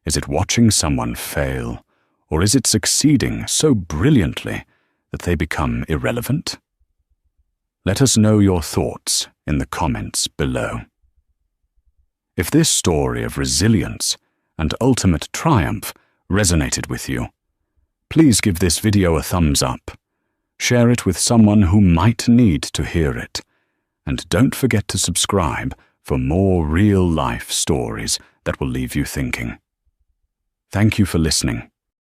Is it watching someone fail, or is it succeeding so brilliantly that they become irrelevant? Let us know your thoughts in the comments below. If this story of resilience and ultimate triumph resonated with you, please give this video a thumbs up. Share it with someone who might need to hear it. And don't forget to subscribe for more real-life stories that will leave you thinking. Thank you for listening.